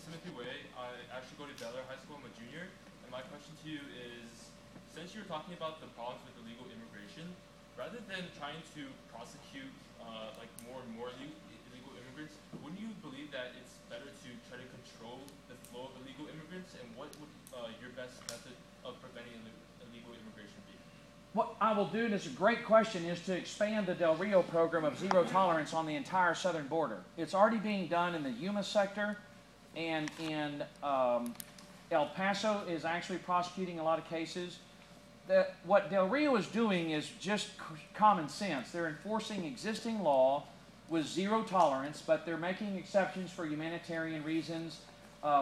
Timothy Way. I actually go to Baylor High School. I'm a junior. And my question to you is, since you were talking about the problems with illegal immigration, rather than trying to prosecute like more and more illegal immigrants, wouldn't you believe that it's better to try to control the flow of illegal immigrants? And what would your best method of preventing illegal immigration be? What I will do, and it's a great question, is to expand the Del Rio program of zero tolerance on the entire southern border. It's already being done in the Yuma sector, and in El Paso is actually prosecuting a lot of cases. What Del Rio is doing is just common sense. They're enforcing existing law with zero tolerance, but they're making exceptions for humanitarian reasons,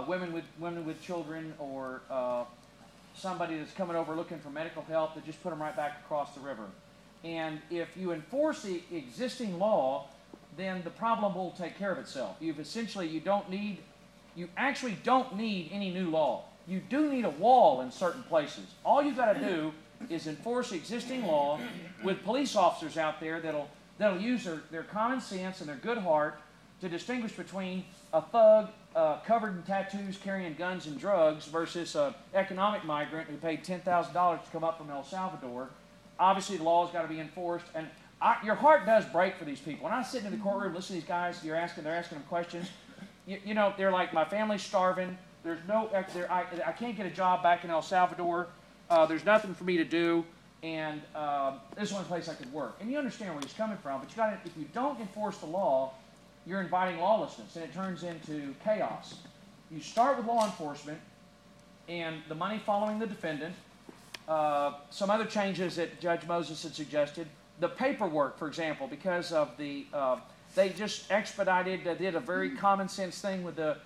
women with children, or somebody that's coming over looking for medical help, to just put them right back across the river. And if you enforce the existing law, then the problem will take care of itself. You actually don't need any new law. You do need a wall in certain places. All you've got to do is enforce existing law with police officers out there that'll use their common sense and their good heart to distinguish between a thug covered in tattoos carrying guns and drugs versus an economic migrant who paid $10,000 to come up from El Salvador. Obviously, the law's got to be enforced, and your heart does break for these people. When I sit in the courtroom, listen to these guys, they're asking them questions. You know, they're like, my family's starving. There's no, I can't get a job back in El Salvador. There's nothing for me to do, and this is the only place I could work. And you understand where he's coming from, but if you don't enforce the law, you're inviting lawlessness, and it turns into chaos. You start with law enforcement and the money following the defendant. Some other changes that Judge Moses had suggested. The paperwork, for example, because of the, they just did a very common sense thing with the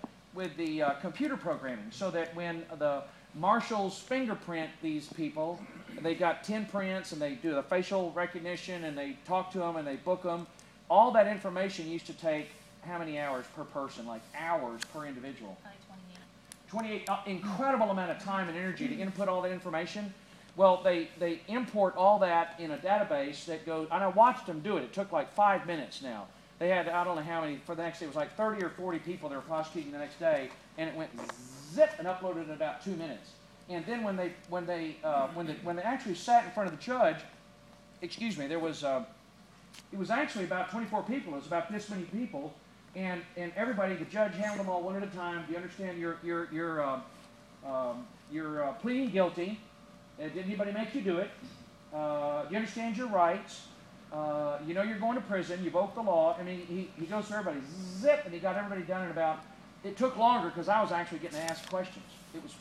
computer programming, so that when the marshals fingerprint these people, they got 10 prints, and they do the facial recognition, and they talk to them, and they book them. All that information used to take how many hours per person? Like hours per individual. Probably 28. 28, incredible amount of time and energy to input all that information. Well, they import all that in a database that goes, and I watched them do it. It took like 5 minutes now. They had, I don't know how many, for the next day, it was like 30 or 40 people they were prosecuting the next day, and it went zip and uploaded in about 2 minutes. And then when they actually sat in front of the judge, excuse me, it was actually about 24 people. It was about this many people, and everybody, the judge handled them all one at a time. Do you understand you're pleading guilty? Did anybody make you do it? Do you understand your rights? You know you're going to prison. You broke the law. I mean, he goes through everybody, zip, and he got everybody done in about. It took longer because I was actually getting asked questions. It was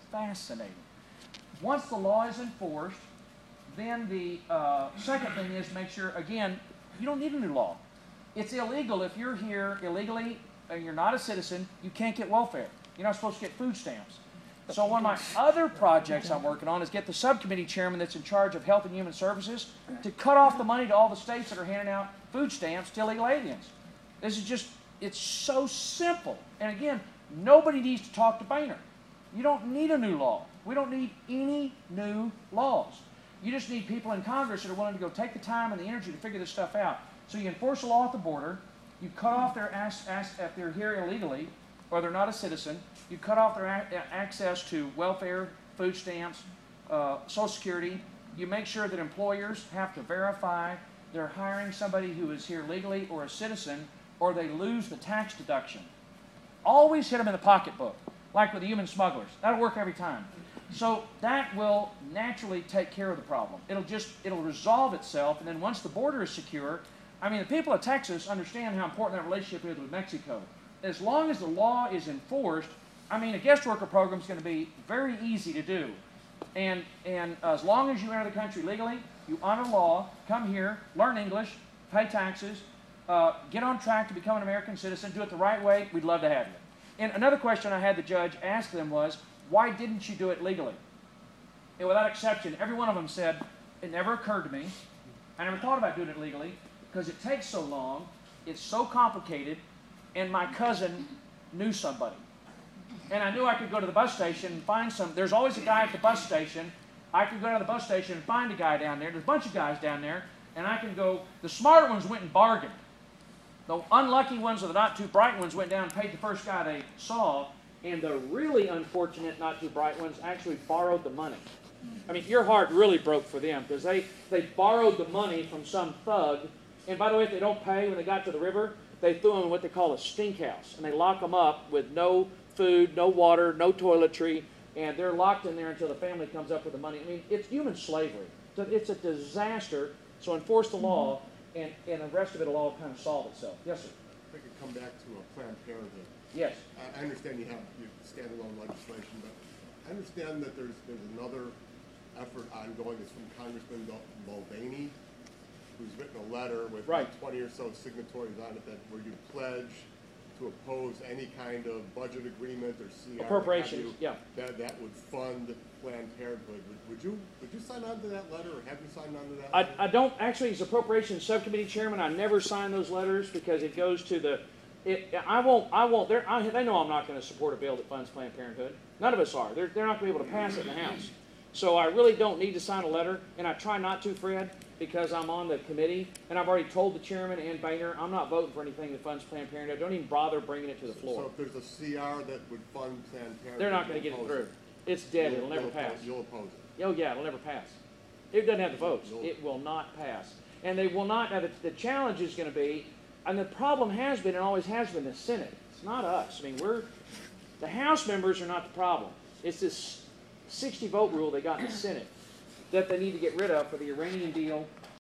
fascinating. Once the law is enforced, then the second thing is to make sure, again, you don't need a new law. It's illegal if you're here illegally and you're not a citizen, you can't get welfare. You're not supposed to get food stamps. So one of my other projects I'm working on is get the subcommittee chairman that's in charge of Health and Human Services to cut off the money to all the states that are handing out food stamps to illegal aliens. This is just, it's so simple. And again, nobody needs to talk to Boehner. You don't need a new law. We don't need any new laws. You just need people in Congress that are willing to go take the time and the energy to figure this stuff out. So you enforce the law at the border. You cut off their if they're here illegally or they're not a citizen. You cut off their access to welfare, food stamps, Social Security. You make sure that employers have to verify they're hiring somebody who is here legally or a citizen, or they lose the tax deduction. Always hit them in the pocketbook, like with the human smugglers. That'll work every time. So that will naturally take care of the problem. It'll resolve itself, and then once the border is secure, I mean, the people of Texas understand how important that relationship is with Mexico. As long as the law is enforced, I mean, a guest worker program is going to be very easy to do. And as long as you enter the country legally, you honor law, come here, learn English, pay taxes, get on track to become an American citizen, do it the right way, we'd love to have you. And another question I had the judge ask them was, why didn't you do it legally? And without exception, every one of them said, it never occurred to me. I never thought about doing it legally because it takes so long, it's so complicated, and my cousin knew somebody. And I knew I could go to the bus station and find some. There's always a guy at the bus station. I could go to the bus station and find a guy down there. There's a bunch of guys down there, and I can go. The smarter ones went and bargained. The unlucky ones or the not too bright ones went down and paid the first guy they saw, And the really unfortunate, not too bright ones actually borrowed the money. I mean, your heart really broke for them because they borrowed the money from some thug. And by the way, if they don't pay when they got to the river, they threw them in what they call a stink house. And they lock them up with no food, no water, no toiletry. And they're locked in there until the family comes up with the money. I mean, it's human slavery. So it's a disaster. So enforce the law, and the rest of it will all kind of solve itself. Yes, sir? If I could come back to Planned Parenthood. Yes. I understand you have your standalone legislation, but I understand that there's another effort ongoing. It's from Congressman Mulvaney, who's written a letter with 20 or so signatories on it where you pledge to oppose any kind of budget agreement or CR appropriations, that would fund Planned Parenthood. Would you sign on to that letter, or have you signed on to that letter? I don't actually, as Appropriations Subcommittee Chairman, I never sign those letters because it goes to the. I won't. They know I'm not going to support a bill that funds Planned Parenthood. None of us are. They're not going to be able to pass it in the House. So I really don't need to sign a letter, and I try not to, Fred, because I'm on the committee, and I've already told the chairman and Boehner I'm not voting for anything that funds Planned Parenthood. Don't even bother bringing it to the floor. So if there's a CR that would fund Planned Parenthood, they're not going to get it through. It's dead. It'll never pass. You'll oppose it. Oh yeah, it'll never pass. It doesn't have the votes. It will not pass, and they will not. Now the challenge is going to be, and the problem has been and always has been the Senate. It's not us. I mean, the House members are not the problem. It's this 60-vote rule they got in the Senate that they need to get rid of for the Iranian deal